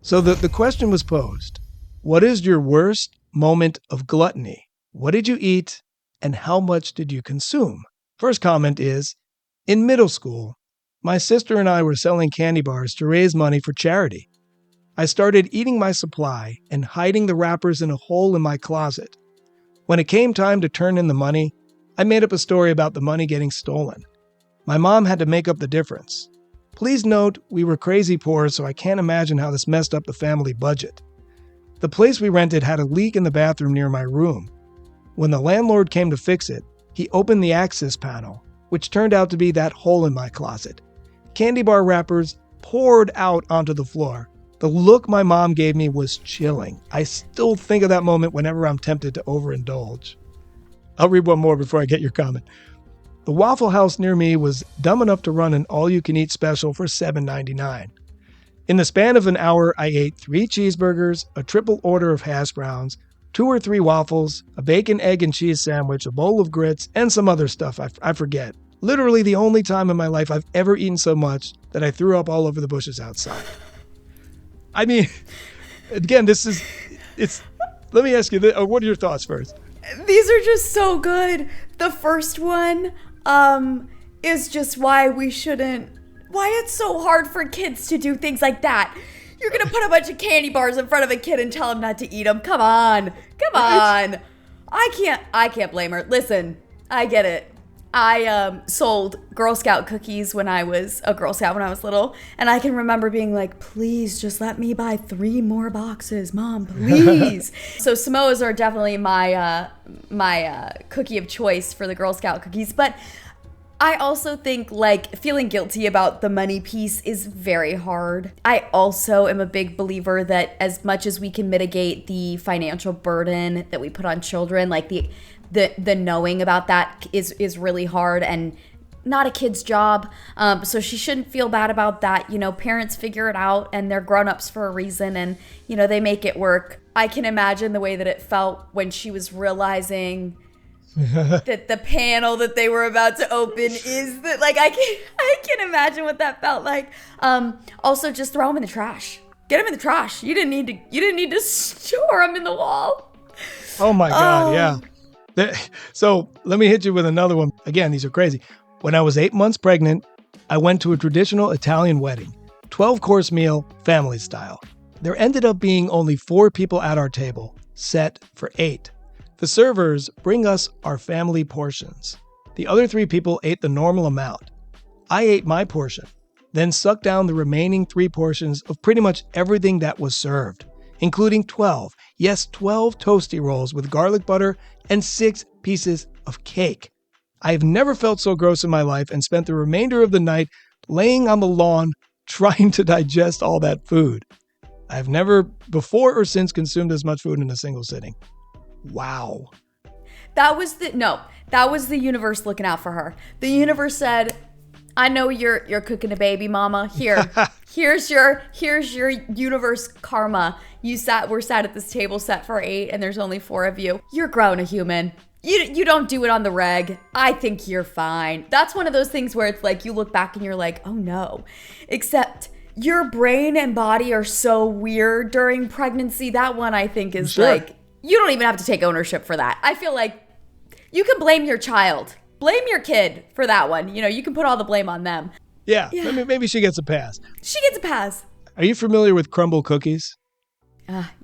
So the question was posed, what is your worst moment of gluttony? What did you eat and how much did you consume? First comment is, in middle school, my sister and I were selling candy bars to raise money for charity. I started eating my supply and hiding the wrappers in a hole in my closet. When it came time to turn in the money, I made up a story about the money getting stolen. My mom had to make up the difference. Please note, we were crazy poor, so I can't imagine how this messed up the family budget. The place we rented had a leak in the bathroom near my room. When the landlord came to fix it, he opened the access panel, which turned out to be that hole in my closet. Candy bar wrappers poured out onto the floor. The look my mom gave me was chilling. I still think of that moment whenever I'm tempted to overindulge. I'll read one more before I get your comment. The Waffle House near me was dumb enough to run an all-you-can-eat special for $7.99. In the span of an hour, I ate 3 cheeseburgers, a triple order of hash browns, 2 or 3 waffles, a bacon, egg, and cheese sandwich, a bowl of grits, and some other stuff I forget. Literally the only time in my life I've ever eaten so much that I threw up all over the bushes outside. I mean, again, let me ask you, what are your thoughts first? These are just so good. The first one is just why it's so hard for kids to do things like that. You're going to put a bunch of candy bars in front of a kid and tell him not to eat them. Come on. I can't blame her. Listen, I get it. I sold Girl Scout cookies when I was a Girl Scout when I was little, and I can remember being like, please just let me buy 3 more boxes, Mom, please. So Samoas are definitely my cookie of choice for the Girl Scout cookies, but I also think like feeling guilty about the money piece is very hard. I also am a big believer that as much as we can mitigate the financial burden that we put on children, like the knowing about that is really hard and not a kid's job. So she shouldn't feel bad about that. You know, parents figure it out and they're grown-ups for a reason and, you know, they make it work. I can imagine the way that it felt when she was realizing that the panel that they were about to open is that, like, I can imagine what that felt like. Also, just throw them in the trash. Get them in the trash. You didn't need to store them in the wall. Oh my God, yeah. So let me hit you with another one. Again, these are crazy. When I was 8 months pregnant, I went to a traditional Italian wedding, 12-course meal, family style. There ended up being only 4 people at our table, set for 8. The servers bring us our family portions. The other 3 people ate the normal amount. I ate my portion, then sucked down the remaining 3 portions of pretty much everything that was served, including 12 toasty rolls with garlic butter and 6 pieces of cake. I have never felt so gross in my life and spent the remainder of the night laying on the lawn trying to digest all that food. I have never before or since consumed as much food in a single sitting. Wow. That was the universe looking out for her. The universe said, I know you're cooking a baby, mama. Here's your universe karma. We're sat at this table set for 8 and there's only 4 of you. You're grown a human. You don't do it on the reg. I think you're fine. That's one of those things where it's like you look back and you're like, oh no. Except your brain and body are so weird during pregnancy. That one I think is sure. Like, you don't even have to take ownership for that. I feel like you can blame your child. Blame your kid for that one. You know, you can put all the blame on them. Yeah. Maybe she gets a pass. She gets a pass. Are you familiar with Crumbl Cookies?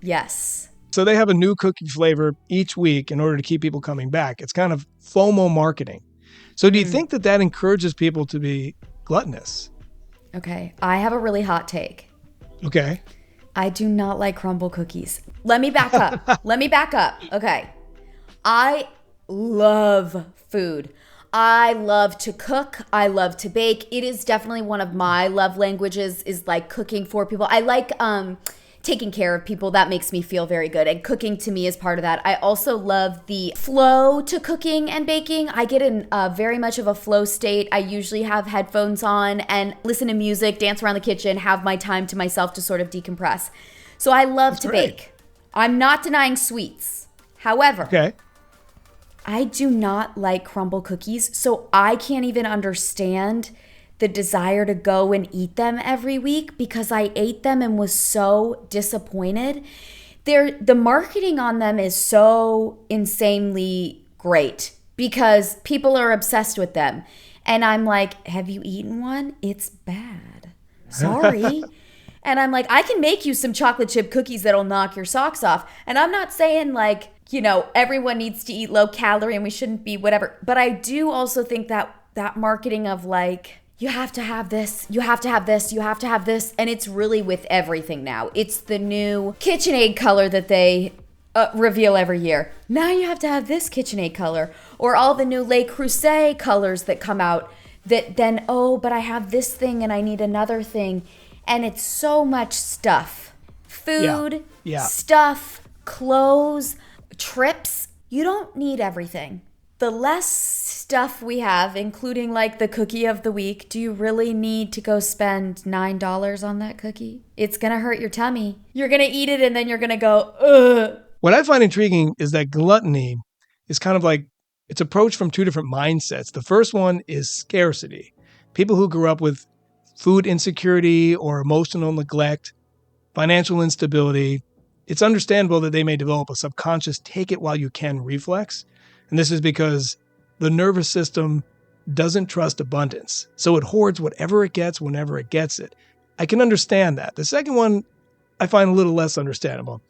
Yes. So they have a new cookie flavor each week in order to keep people coming back. It's kind of FOMO marketing. So do you think that encourages people to be gluttonous? Okay. I have a really hot take. Okay. I do not like Crumbl Cookies. Let me back up. Okay. I love food. I love to cook. I love to bake. It is definitely one of my love languages is like cooking for people. I like taking care of people. That makes me feel very good. And cooking to me is part of that. I also love the flow to cooking and baking. I get in very much of a flow state. I usually have headphones on and listen to music, dance around the kitchen, have my time to myself to sort of decompress. So I love to bake. I'm not denying sweets. However, I do not like Crumbl Cookies. So I can't even understand the desire to go and eat them every week because I ate them and was so disappointed. The marketing on them is so insanely great because people are obsessed with them. And I'm like, have you eaten one? It's bad. Sorry. And I'm like, I can make you some chocolate chip cookies that'll knock your socks off. And I'm not saying like, everyone needs to eat low calorie and we shouldn't be whatever. But I do also think that marketing of like, you have to have this, you have to have this, you have to have this. And it's really with everything now. It's the new KitchenAid color that they reveal every year. Now you have to have this KitchenAid color, or all the new Le Creuset colors that come out that then, but I have this thing and I need another thing. And it's so much stuff. Food, stuff, clothes, trips. You don't need everything. The less stuff we have, including like the cookie of the week, do you really need to go spend $9 on that cookie? It's going to hurt your tummy. You're going to eat it and then you're going to go, ugh. What I find intriguing is that gluttony is kind of like, it's approached from two different mindsets. The first one is scarcity. People who grew up with food insecurity or emotional neglect, financial instability, it's understandable that they may develop a subconscious take it while you can reflex. And this is because the nervous system doesn't trust abundance. So it hoards whatever it gets whenever it gets it. I can understand that. The second one I find a little less understandable.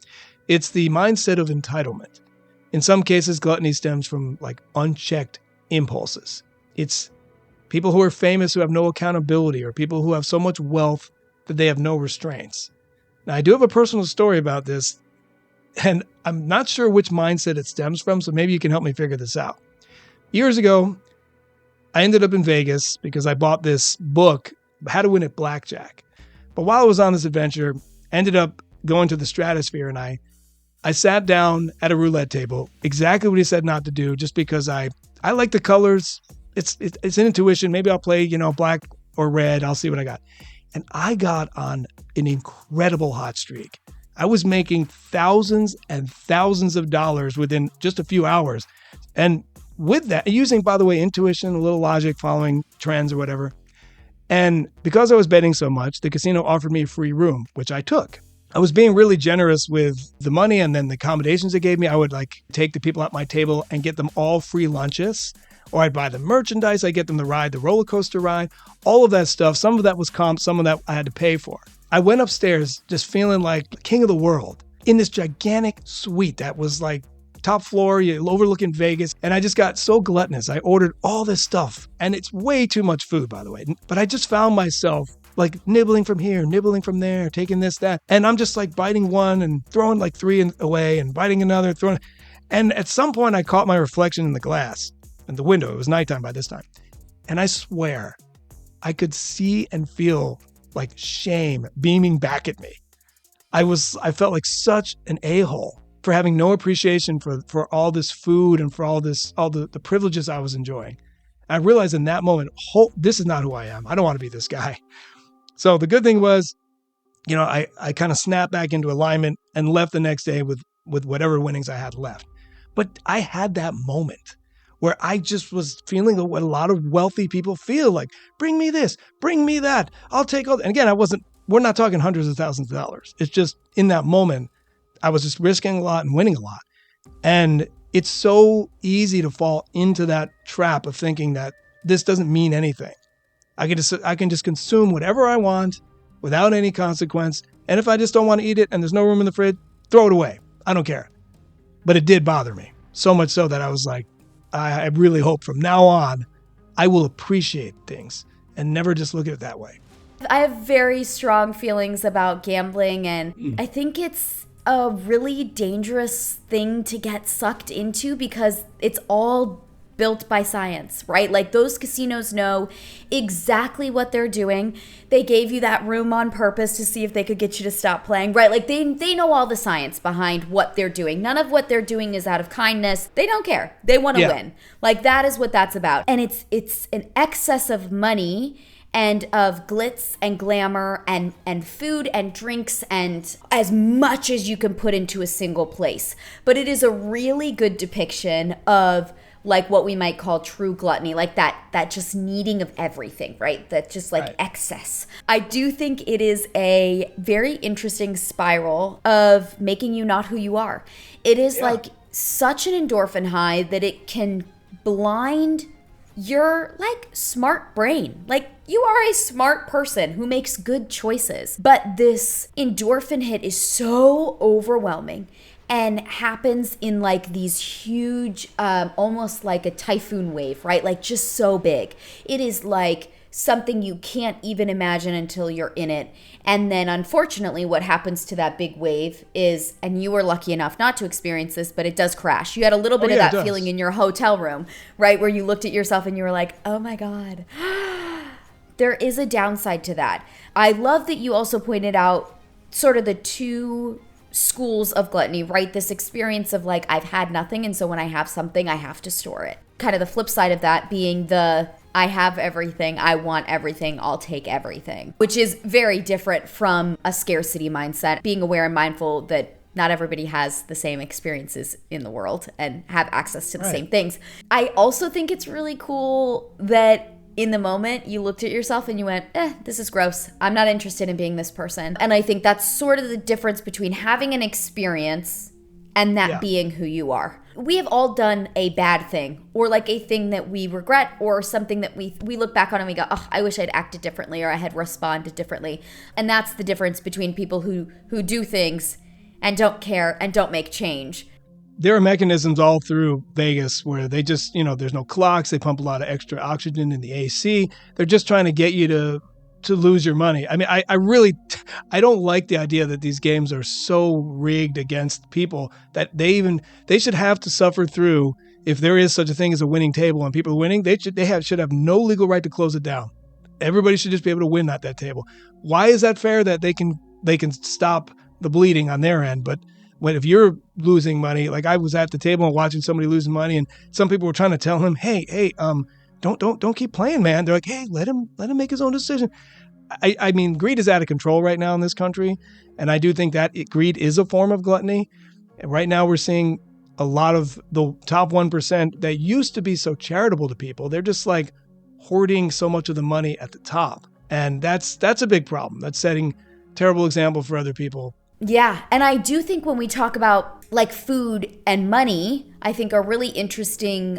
It's the mindset of entitlement. In some cases, gluttony stems from like unchecked impulses. It's people who are famous who have no accountability, or people who have so much wealth that they have no restraints. Now, I do have a personal story about this, and I'm not sure which mindset it stems from, so maybe you can help me figure this out. Years ago, I ended up in Vegas because I bought this book, How to Win at Blackjack. But while I was on this adventure, I ended up going to the Stratosphere, and I sat down at a roulette table, exactly what he said not to do, just because I like the colors. It's an intuition. Maybe I'll play, black or red. I'll see what I got. And I got on an incredible hot streak. I was making thousands and thousands of dollars within just a few hours. And with that, using, by the way, intuition, a little logic, following trends or whatever. And because I was betting so much, the casino offered me a free room, which I took. I was being really generous with the money and then the accommodations they gave me. I would like take the people at my table and get them all free lunches. Or I'd buy them merchandise, I'd get them to ride the roller coaster ride, all of that stuff. Some of that was comp, some of that I had to pay for. I went upstairs just feeling like the king of the world in this gigantic suite that was like top floor, overlooking Vegas. And I just got so gluttonous. I ordered all this stuff, and it's way too much food, by the way. But I just found myself like nibbling from here, nibbling from there, taking this, that. And I'm just like biting one and throwing like three away and biting another, throwing. And at some point I caught my reflection in the glass. In the window. It was nighttime by this time. And I swear, I could see and feel like shame beaming back at me. I felt like such an a-hole for having no appreciation for all this food and for all the privileges I was enjoying. I realized in that moment, this is not who I am. I don't want to be this guy. So the good thing was, I kind of snapped back into alignment and left the next day with whatever winnings I had left. But I had that moment where I just was feeling what a lot of wealthy people feel like, bring me this, bring me that, I'll take all. And again, we're not talking hundreds of thousands of dollars. It's just in that moment, I was just risking a lot and winning a lot. And it's so easy to fall into that trap of thinking that this doesn't mean anything. I can just consume whatever I want without any consequence. And if I just don't want to eat it and there's no room in the fridge, throw it away. I don't care. But it did bother me so much so that I was like, I really hope from now on, I will appreciate things and never just look at it that way. I have very strong feelings about gambling, and I think it's a really dangerous thing to get sucked into because it's all built by science, right? Like those casinos know exactly what they're doing. They gave you that room on purpose to see if they could get you to stop playing, right? Like they know all the science behind what they're doing. None of what they're doing is out of kindness. They don't care. They want to win. Like that is what that's about. And it's an excess of money and of glitz and glamour and food and drinks and as much as you can put into a single place. But it is a really good depiction of like what we might call true gluttony, like that just needing of everything, right? That just like Right. excess. I do think it is a very interesting spiral of making you not who you are. It is like such an endorphin high that it can blind your like smart brain. Like you are a smart person who makes good choices, but this endorphin hit is so overwhelming and happens in like these huge almost like a typhoon wave, right? Like just so big. It is like something you can't even imagine until you're in it. And then unfortunately what happens to that big wave is, and you were lucky enough not to experience this, but it does crash. You had a little bit of that feeling in your hotel room, right? Where you looked at yourself and you were like, oh my God. There is a downside to that. I love that you also pointed out sort of the two schools of gluttony, right? This experience of like, I've had nothing, and so when I have something, I have to store it. Kind of the flip side of that being the, I have everything, I want everything, I'll take everything, which is very different from a scarcity mindset, being aware and mindful that not everybody has the same experiences in the world and have access to the same things. I also think it's really cool that in the moment you looked at yourself and you went, this is gross. I'm not interested in being this person. And I think that's sort of the difference between having an experience and that being who you are. We have all done a bad thing or like a thing that we regret or something that we look back on and we go, oh, I wish I'd acted differently or I had responded differently. And that's the difference between people who do things and don't care and don't make change. There are mechanisms all through Vegas where they just, there's no clocks. They pump a lot of extra oxygen in the AC. They're just trying to get you to lose your money. I mean, I don't like the idea that these games are so rigged against people that they should have to suffer through. If there is such a thing as a winning table and people are winning, they should have no legal right to close it down. Everybody should just be able to win at that table. Why is that fair that they can stop the bleeding on their end? But if you're losing money, like I was at the table and watching somebody losing money, and some people were trying to tell him, hey, don't keep playing, man. They're like, hey, let him make his own decision. I mean, greed is out of control right now in this country, and I do think that greed is a form of gluttony. And right now, we're seeing a lot of the top 1% that used to be so charitable to people. They're just like hoarding so much of the money at the top, and that's a big problem. That's setting terrible example for other people. Yeah, and I do think when we talk about like food and money, I think are really interesting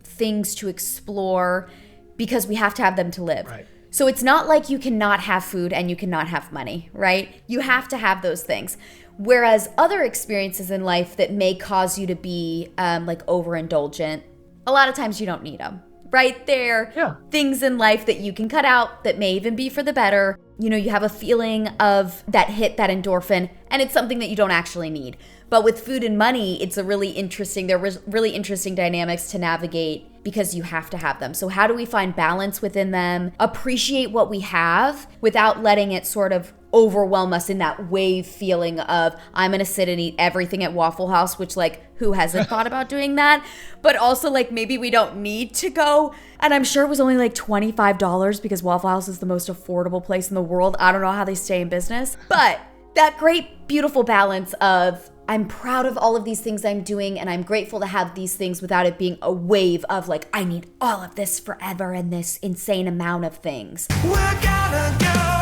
things to explore because we have to have them to live. Right. So it's not like you cannot have food and you cannot have money, right? You have to have those things. Whereas other experiences in life that may cause you to be like overindulgent, a lot of times you don't need them. Right there, things in life that you can cut out that may even be for the better. You have a feeling of that hit, that endorphin, and it's something that you don't actually need. But with food and money, it's there are really interesting dynamics to navigate because you have to have them. So how do we find balance within them, appreciate what we have without letting it sort of overwhelm us in that wave feeling of I'm going to sit and eat everything at Waffle House, which like who hasn't thought about doing that? But also like maybe we don't need to go. And I'm sure it was only like $25 because Waffle House is the most affordable place in the world. I don't know how they stay in business, but that great, beautiful balance of I'm proud of all of these things I'm doing and I'm grateful to have these things without it being a wave of like, I need all of this forever and this insane amount of things. We're gonna go.